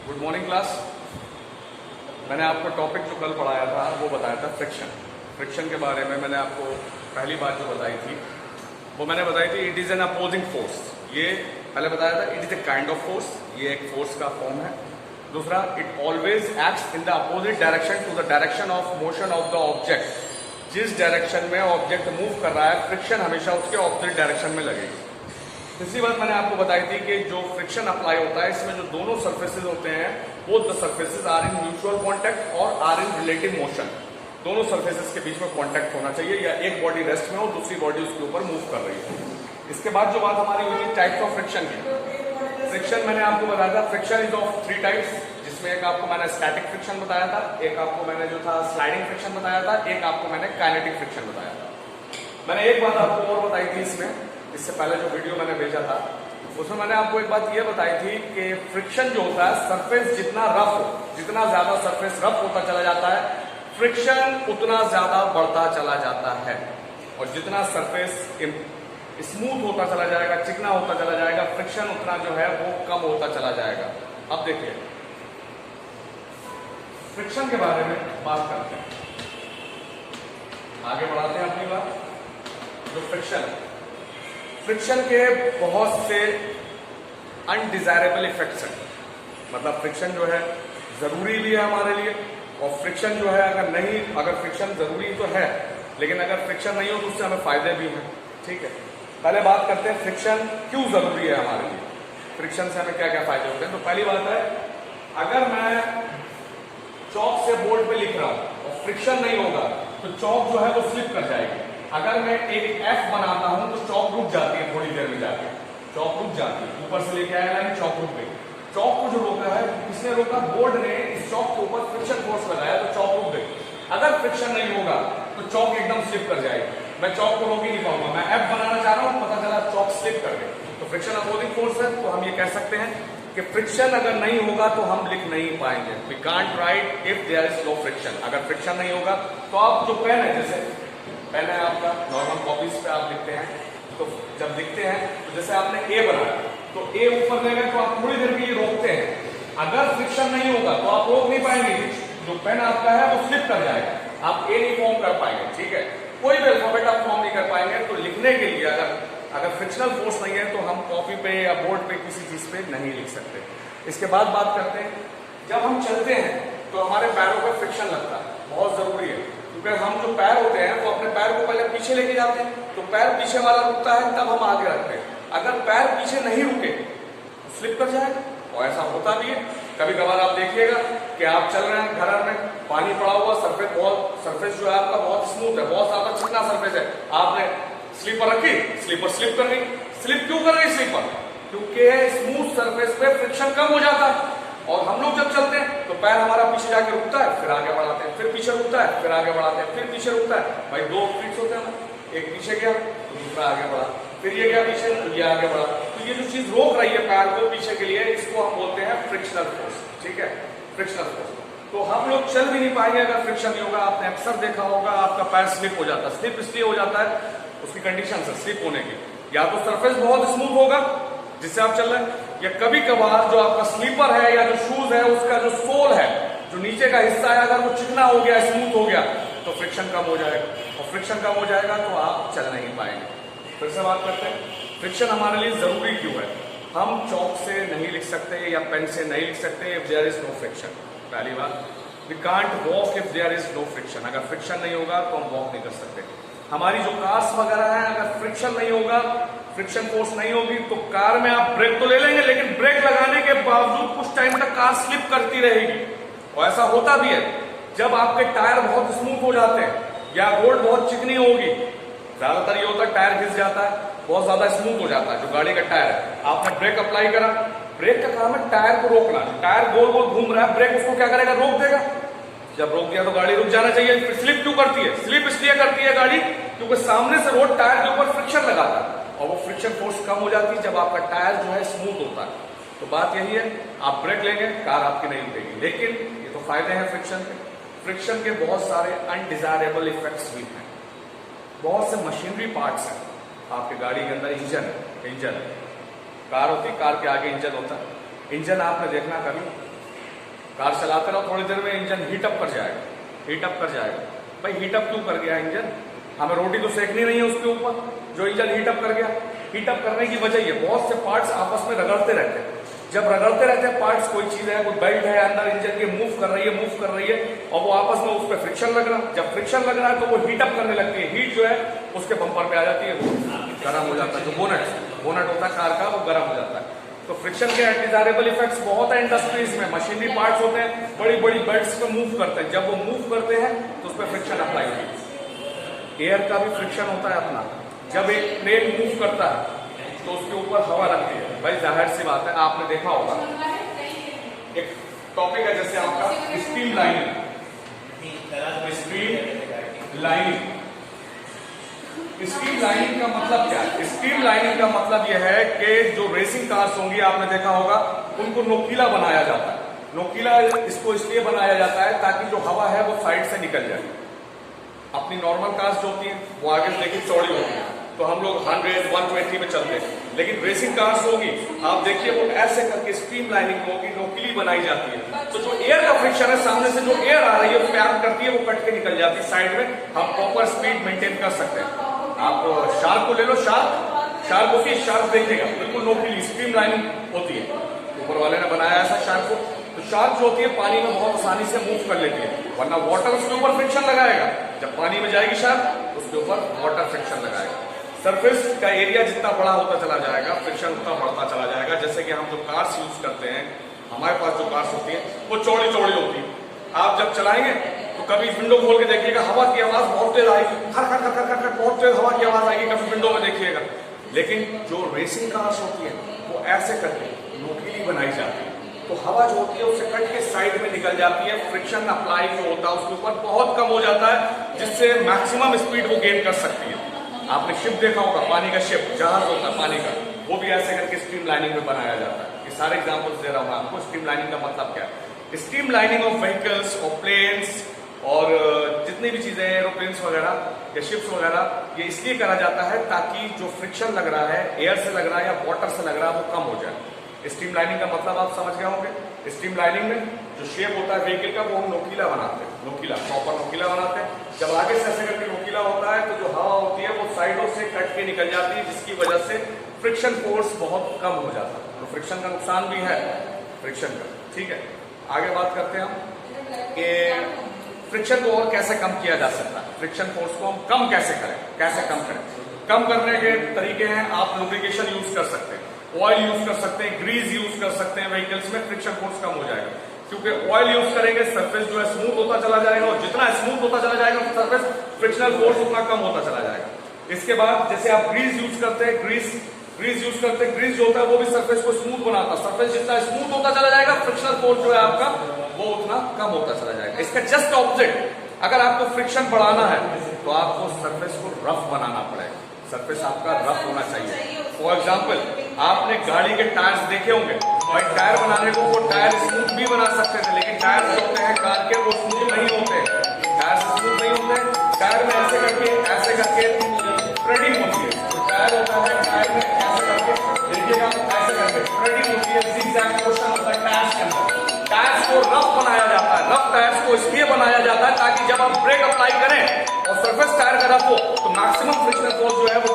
Good morning class. मैंने आपको topic जो कल पढ़ाया था वो बताया था फ्रिक्शन। फ्रिक्शन के बारे में मैंने आपको पहली बात जो बताई थी वो मैंने बताई थी it is an opposing force. ये पहले बताया था it is a kind of force, ये एक फोर्स का फॉर्म है। दूसरा, it always acts in the opposite direction to the direction of motion of the object. जिस डायरेक्शन में ऑब्जेक्ट मूव कर रहा है फ्रिक्शन हमेशा उसके ऑपोजिट डायरेक्शन में लगेगी। तीसरी बात मैंने आपको बताई थी कि जो फ्रिक्शन अप्लाई होता है इसमें जो दोनों सर्फेसेस होते हैं both the surfaces are in mutual contact और आर इन रिलेटिव मोशन। दोनों सर्फेसेस के बीच में कांटेक्ट होना चाहिए, या एक बॉडी रेस्ट में हो दूसरी बॉडी उसके ऊपर मूव कर रही है। इसके बाद जो बात हमारी हुई थी टाइप्स ऑफ फ्रिक्शन की। फ्रिक्शन मैंने आपको बताया था फ्रिक्शन इज ऑफ 3 टाइप्स, जिसमें एक आपको मैंने स्टैटिक फ्रिक्शन बताया था, एक आपको मैंने जो था स्लाइडिंग फ्रिक्शन बताया था, एक आपको मैंने काइनेटिक फ्रिक्शन बताया था। मैंने एक बात आपको और बताई थी इसमें, इससे पहले जो वीडियो मैंने भेजा था उसमें मैंने आपको एक बात यह बताई थी कि फ्रिक्शन जो होता है सरफेस जितना रफ हो, जितना ज्यादा सरफेस रफ होता चला जाता है फ्रिक्शन उतना ज्यादा बढ़ता चला जाता है, और जितना सरफेस स्मूथ होता चला जाएगा, चिकना होता चला जाएगा, फ्रिक्शन उतना जो है वो कम होता चला जाएगा। अब देखिए फ्रिक्शन के बारे में बात करते हैं, आगे बढ़ाते हैं अपनी बात। जो फ्रिक्शन के बहुत से अनडिजायरेबल इफेक्ट्स हैं, मतलब फ्रिक्शन जो है जरूरी भी है हमारे लिए, और फ्रिक्शन जो है अगर फ्रिक्शन जरूरी तो है लेकिन अगर फ्रिक्शन नहीं हो तो उससे हमें फायदे भी हैं। ठीक है, पहले बात करते हैं फ्रिक्शन क्यों जरूरी है हमारे लिए, फ्रिक्शन से हमें क्या क्या फायदे होते हैं। तो पहली बात है, अगर मैं चौक से बोर्ड पे लिख रहा हूं और फ्रिक्शन नहीं होगा तो चौक जो है वो स्लिप कर जाएगी। अगर मैं एक एफ बनाता हूं तो चौक रुक जाती है, थोड़ी देर में जाके चौक रुक जाती है, ऊपर से लेके आया लाइन चौक रुक गई। चौक को जो रोका है किसने रोका? बोर्ड ने इस चौक के ऊपर फ्रिक्शन फोर्स लगाया तो चौक रुक गई। अगर फ्रिक्शन नहीं होगा तो चौक एकदम स्लिप कर जाएगी, मैं चौक को रोक ही नहीं पाऊंगा। मैं एफ बनाना चाह रहा हूं, पता चला चौक स्लिप कर गई, तो फ्रिक्शन अपोजिंग फोर्स है। तो हम ये कह सकते हैं कि फ्रिक्शन अगर नहीं होगा तो हम लिख नहीं पाएंगे। We can't write if there is no friction. अगर फ्रिक्शन नहीं होगा तो आप जो पेन है, जैसे पेन है आपका, नॉर्मल कॉपीज पे आप लिखते हैं, तो जब लिखते हैं तो जैसे आपने ए बनाया तो ए ऊपर ले गए तो आप थोड़ी देर के लिए रोकते हैं। अगर फ्रिक्शन नहीं होगा तो आप रोक नहीं पाएंगे, जो पेन आपका है वो स्लिप कर जाएगा, आप ए नहीं फॉर्म कर पाएंगे। ठीक है, कोई भी अल्फाबेट आप फॉर्म नहीं कर पाएंगे। तो लिखने के लिए अगर फ्रिक्शनल फोर्स नहीं है तो हम कॉपी पे या बोर्ड पे किसी चीज पे नहीं लिख सकते। इसके बाद बात करते हैं, जब हम चलते हैं तो हमारे पैरों पर फ्रिक्शन लगता है, बहुत जरूरी है, क्योंकि हम जो पैर होते हैं वो अपने पैर को पहले पीछे लेके जाते हैं, तो पैर पीछे वाला रुकता है तब हम आगे रखते हैं। अगर पैर पीछे नहीं रुके तो स्लिप कर जाएगा, और ऐसा होता भी है। कभी कभार आप देखिएगा कि आप चल रहे हैं घर में, पानी पड़ा हुआ, सरफेस जो है आपका बहुत स्मूथ है, बहुत ज्यादा चिकना सरफेस है, आपने स्लीपर रखी, स्लीपर स्लिप कर गई। स्लिप क्यों कर गई स्लीपर? क्योंकि स्मूथ सरफेस पे फ्रिक्शन कम हो जाता है, और हम लोग जब चलते हैं तो पैर हमारा पीछे जाके रुकता है, फिर आगे बढ़ाते हैं, फिर पीछे रुकता है, फिर आगे बढ़ाते हैं, फिर पीछे रुकता है। भाई 2 फीट होते हैं, एक पीछे गया तो दूसरा आगे बढ़ा, फिर ये गया पीछे तो ये आगे बढ़ा। तो ये जो चीज रोक रही है पैर को पीछे के लिए, इसको हम बोलते हैं फ्रिक्शनल फोर्स। ठीक है, फ्रिक्शनल फोर्स। तो हम लोग चल भी नहीं पाएंगे अगर फ्रिक्शन नहीं होगा। आपने अक्सर देखा होगा आपका पैर स्लिप हो जाता है। स्लिप इसलिए हो जाता है, उसकी कंडीशन है स्लिप होने की, या तो सरफेस बहुत स्मूथ होगा जिससे आप चल रहे हैं, या कभी कभार जो आपका स्लीपर है या जो शूज है उसका जो सोल है, जो नीचे का हिस्सा है, अगर वो चिकना हो गया, स्मूथ हो गया तो फ्रिक्शन कम हो जाएगा, और फ्रिक्शन कम हो जाएगा तो आप चल नहीं पाएंगे। फिर से बात करते हैं फ्रिक्शन हमारे लिए जरूरी क्यों है। हम चौक से नहीं लिख सकते या पेन से नहीं लिख सकते if there is no friction. पहली बात, we can't walk if there is no friction. अगर फ्रिक्शन नहीं होगा तो हम वॉक नहीं कर सकते। हमारी जो कार्स वगैरह है, अगर फ्रिक्शन नहीं होगा, फ्रिक्शन फोर्स नहीं होगी तो कार में आप ब्रेक तो ले लेंगे, लेकिन ब्रेक लगाने के बावजूद कुछ टाइम तक कार स्लिप करती रहेगी। और ऐसा होता भी है जब आपके टायर बहुत स्मूथ हो जाते हैं या रोड बहुत चिकनी होगी, ज्यादातर ये होता है टायर घिस जाता है, बहुत ज्यादा स्मूथ हो जाता है जो गाड़ी का टायर है। आपने ब्रेक अप्लाई करा, ब्रेक का काम है टायर को रोकना। टायर गोल गोल घूम रहा है, ब्रेक उसको क्या करेगा? रोक देगा। जब रोक दिया तो गाड़ी रुक जाना चाहिए। फिर स्लिप क्यों करती है? स्लिप इसलिए करती है गाड़ी क्योंकि सामने से रोड टायर के ऊपर फ्रिक्शन लगाता है, और वो फ्रिक्शन फोर्स कम हो जाती है जब आपका टायर जो है स्मूथ होता है। तो बात यही है, आप ब्रेक लेंगे कार आपकी नहीं रुकेगी। लेकिन ये तो फायदे हैं फ्रिक्शन के। फ्रिक्शन के बहुत सारे अनडिजायरेबल इफेक्ट्स भी हैं। बहुत से मशीनरी पार्ट्स हैं आपके गाड़ी के अंदर। इंजन कार होती है, कार के आगे इंजन होता है। इंजन आपने देखना कभी कार चलाते रहो, थोड़ी देर में इंजन हीट अप कर जाएगा, हीट अप कर जाएगा। भाई हीट अप क्यों कर गया इंजन? हमें रोटी तो सेकनी नहीं है उसके ऊपर, जो इंजन हीट अप कर गया। हीट अप करने की वजह ये, बहुत से पार्ट्स आपस में रगड़ते रहते हैं। जब रगड़ते रहते हैं पार्ट्स, कोई चीज है, कोई बेल्ट है अंदर इंजन के, मूव कर रही है और वो आपस में उस पर फ्रिक्शन लग रहा है। जब फ्रिक्शन लग रहा है तो वो हीट अप करने लगती है, हीट जो है उसके बम्पर पे आ जाती है, वो गर्म हो जाता है। जो बोनट होता है कार का, वो गर्म हो जाता है। तो फ्रिक्शन के अनडिजायरेबल इफेक्ट्स बहुत है इंडस्ट्रीज में। मशीनरी पार्ट्स होते हैं, बड़ी बड़ी बेल्ट्स पे मूव करते हैं, जब वो मूव करते हैं तो उस पर फ्रिक्शन अप्लाई होती है। एयर का भी फ्रिक्शन होता है अपना। जब एक प्लेन मूव करता है तो उसके ऊपर हवा लगती है। भाई जाहिर सी बात है, आपने देखा होगा, एक टॉपिक है जैसे आपका स्ट्रीम लाइनिंग। स्ट्रीम लाइनिंग का मतलब क्या है? स्ट्रीम लाइनिंग का मतलब यह है कि जो रेसिंग कार्स होंगी, आपने देखा होगा, उनको नोकीला बनाया जाता है। नोकीला इसको इसलिए बनाया जाता है ताकि जो हवा है वो साइड से निकल जाए। अपनी नॉर्मल कार्स जो होती है वो आगे से देखिए चौड़ी होती है, तो हम लोग 100, 120 में चलते हैं। लेकिन रेसिंग कार्स होगी, आप देखिए, वो ऐसे करके स्ट्रीम लाइनिंग होगी, नोकीली बनाई जाती है। तो जो एयर का फ्रिक्शन है, सामने से जो एयर आ रही है, वो एक्ट करती है, वो कट के निकल जाती है साइड में। हम प्रॉपर स्पीड मेंटेन कर सकते हैं। आप शार्क को ले लो, शार्क होती है, शार्क देखिएगा बिल्कुल नोकीली स्ट्रीम लाइनिंग होती है। ऊपर वाले ने बनाया ऐसा शार्क को। तो शार्क जो होती है पानी में बहुत आसानी से मूव कर लेती है, वरना वाटर उसके ऊपर फ्रिक्शन लगाएगा। जब पानी में जाएगी शार्क, उसके ऊपर वाटर फ्रिक्शन लगाएगा। सरफेस का एरिया जितना बड़ा होता चला जाएगा, फ्रिक्शन उतना बढ़ता चला जाएगा। जैसे कि हम जो कार्स यूज करते हैं, हमारे पास जो कार्स होती है वो चौड़ी चौड़ी होती है। आप जब चलाएंगे तो कभी विंडो खोल के देखिएगा, हवा की आवाज बहुत तेज आएगी, खर खर खर खर खर बहुत तेज हवा की आवाज आएगी, कभी विंडो में देखिएगा। लेकिन जो रेसिंग कार्स होती है वो ऐसे करके नोकीली बनाई जाती है, तो हवा जो होती है उससे कट के साइड में निकल जाती है। फ्रिक्शन अप्लाई जो होता है उसके ऊपर बहुत कम हो जाता है, जिससे मैक्सिमम स्पीड वो गेन कर सकती है। आपने शिप देखा होगा, पानी का शिप, जहाज होता है पानी का, वो भी ऐसे करके स्ट्रीम लाइनिंग में बनाया जाता है। ये सारे एग्जांपल्स दे रहा हूं आपको। स्ट्रीम लाइनिंग का मतलब क्या है? स्ट्रीम लाइनिंग ऑफ व्हीकल्स और प्लेन्स और जितनी भी चीजें, एरोप्लेन्स वगैरह या शिप्स वगैरह, ये इसलिए करा जाता है ताकि जो फ्रिक्शन लग रहा है, एयर से लग रहा है या वाटर से लग रहा है, वो कम हो जाए। स्ट्रीम लाइनिंग का मतलब आप समझ गए होंगे। स्ट्रीम लाइनिंग में जो शेप होता है व्हीकल का, वो हम नोकीला बनाते हैं, नोकीला, प्रॉपर नोकीला बनाते हैं। जब आगे से ऐसे करके नोकीला होता है तो जो हवा होती है वो साइडों से कट के निकल जाती है, जिसकी वजह से फ्रिक्शन फोर्स बहुत कम हो जाता है। तो फ्रिक्शन का नुकसान भी है, फ्रिक्शन का। ठीक है, आगे बात करते हैं हम कि फ्रिक्शन को और कैसे कम किया जा सकता है। फ्रिक्शन फोर्स को हम कम कैसे करें, कैसे कम करें? कम करने के तरीके हैं, आप लुब्रिकेशन यूज कर सकते हैं, ऑयल यूज कर सकते हैं, ग्रीस यूज कर सकते हैं व्हीकल्स में, फ्रिक्शन फोर्स कम हो जाएगा। क्योंकि ऑयल यूज करेंगे, सरफेस जो है स्मूथ होता चला जाएगा, और जितना स्मूथ होता चला जाएगा सरफेस, फ्रिक्शनल फोर्स उतना कम होता चला जाएगा। इसके बाद जैसे आप ग्रीस यूज करते हैं, ग्रीस यूज करते हैं, ग्रीस जो होता है वो भी सरफेस को स्मूथ बनाता है। सरफेस जितना स्मूथ होता चला जाएगा, फ्रिक्शनल फोर्स जो है आपका वो उतना कम होता चला जाएगा। इसका जस्ट ऑपोजिट, अगर आपको फ्रिक्शन बढ़ाना है तो आपको सरफेस को रफ बनाना पड़ेगा। सरफेस आपका रफ होना चाहिए। फॉर एग्जाम्पल, आपने गाड़ी के टायर्स देखे होंगे, भाई टायर बनाने को वो टायर स्मूथ भी बना सकते थे, लेकिन टायर जो होते हैं कार के वो स्मूथ नहीं होते, टायर स्मूथ नहीं होते। टायर में ऐसे करके थ्रेडिंग होती है। तो टायर होता है, टायर में ऐसे करके देखिएगा, ऐसे करके थ्रेडिंग होती है, ज़िगज़ैग मोशन होता है टायर्स के अंदर। टायर्स को रफ बनाया जाता है। रफ टायर्स को इसलिए बनाया जाता है ताकि जब आप ब्रेक अप्लाई करें और सरफेस टायर का रफ हो तो मैक्सिमम फ्रिक्शनल फोर्स जो है वो